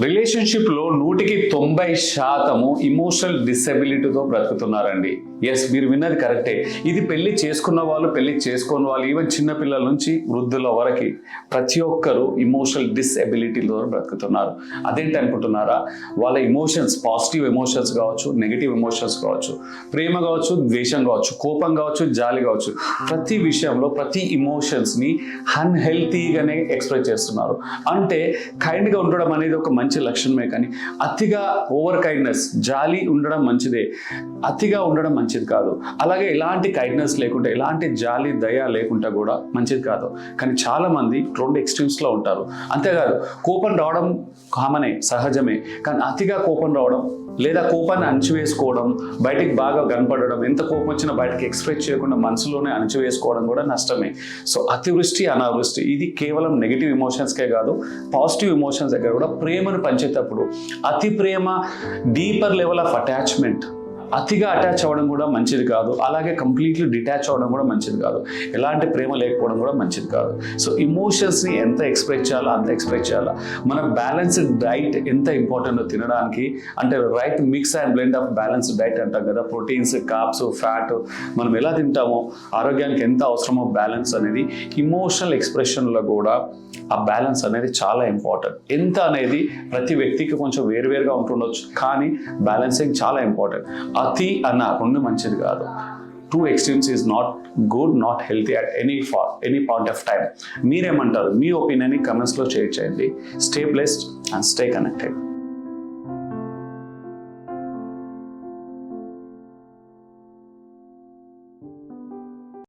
రిలేషన్షిప్లో 90% emotional డిసెబిలిటీతో బ్రతుకుతున్నారండి. Yes, మీరు విన్నది కరెక్టే. ఇది పెళ్లి చేసుకున్న వాళ్ళు, పెళ్లి చేసుకోని వాళ్ళు, ఈవెన్ చిన్నపిల్లల నుంచి వృద్ధుల వరకు ప్రతి ఒక్కరు ఇమోషనల్ డిసెబిలిటీతో బ్రతుకుతున్నారు. అదేంటి అనుకుంటున్నారా? వాళ్ళ ఇమోషన్స్, పాజిటివ్ ఎమోషన్స్ కావచ్చు, నెగిటివ్ ఎమోషన్స్ కావచ్చు, ప్రేమ కావచ్చు, ద్వేషం కావచ్చు, కోపం కావచ్చు, జాలి కావచ్చు, ప్రతి విషయంలో ప్రతి ఇమోషన్స్ని అన్హెల్తీగానే ఎక్స్ప్రెస్ చేస్తున్నారు. అంటే కైండ్గా ఉండడం అనేది ఒక మంచి లక్షణమే, కానీ అతిగా ఓవర్ కైండ్నెస్, జాలి ఉండడం మంచిదే, అతిగా ఉండడం మంచిది కాదు. అలాగే ఎలాంటి కైండ్నెస్ లేకుండా, ఎలాంటి జాలి దయ లేకుండా కూడా మంచిది కాదు. కానీ చాలా మంది రెండు ఎక్స్ట్రీమ్స్లో ఉంటారు. అంతేకాదు, కోపం రావడం కామనే, సహజమే, కానీ అతిగా కోపం రావడం లేదా కోపాన్ని అణచివేసుకోవడం, బయటికి బాగా కనపడడం, ఎంత కోపం వచ్చినా బయటకి ఎక్స్ప్రెస్ చేయకుండా మనసులోనే అణచివేసుకోవడం కూడా నష్టమే. సో అతివృష్టి, అనావృష్టి ఇది కేవలం నెగిటివ్ ఎమోషన్స్కే కాదు, పాజిటివ్ ఎమోషన్స్ దగ్గర కూడా ప్రేమను పంచేటప్పుడు అతి ప్రేమ, డీపర్ లెవెల్ ఆఫ్ అటాచ్మెంట్, అతిగా అటాచ్ అవ్వడం కూడా మంచిది కాదు. అలాగే కంప్లీట్లీ డిటాచ్ అవ్వడం కూడా మంచిది కాదు. ఎలాంటి ప్రేమ లేకపోవడం కూడా మంచిది కాదు. సో ఇమోషన్స్ని ఎంత ఎక్స్ప్రెస్ చేయాలో అంత ఎక్స్ప్రెస్ చేయాలి. మన బ్యాలెన్స్డ్ డైట్ ఎంత ఇంపార్టెంటో తినడానికి, అంటే right mix and blend of balanced diet అంటాం కదా, ప్రోటీన్స్, కార్బ్స్, ఫ్యాట్, మనం ఎలా తింటామో ఆరోగ్యానికి ఎంత అవసరమో బ్యాలెన్స్ అనేది, ఇమోషనల్ ఎక్స్ప్రెషన్లో కూడా ఆ బ్యాలెన్స్ అనేది చాలా ఇంపార్టెంట్. ఎంత అనేది ప్రతి వ్యక్తికి కొంచెం వేరువేరుగా ఉంటుండొచ్చు, కానీ బ్యాలెన్సింగ్ చాలా ఇంపార్టెంట్. అతి అన్న రెండు మంచిది కాదు. Two extremes is not good, not healthy at any point of time. మీరేమంటారు? మీ ఒపీనియన్ని కమెంట్స్లో షేర్ చేయండి. Stay blessed and stay connected.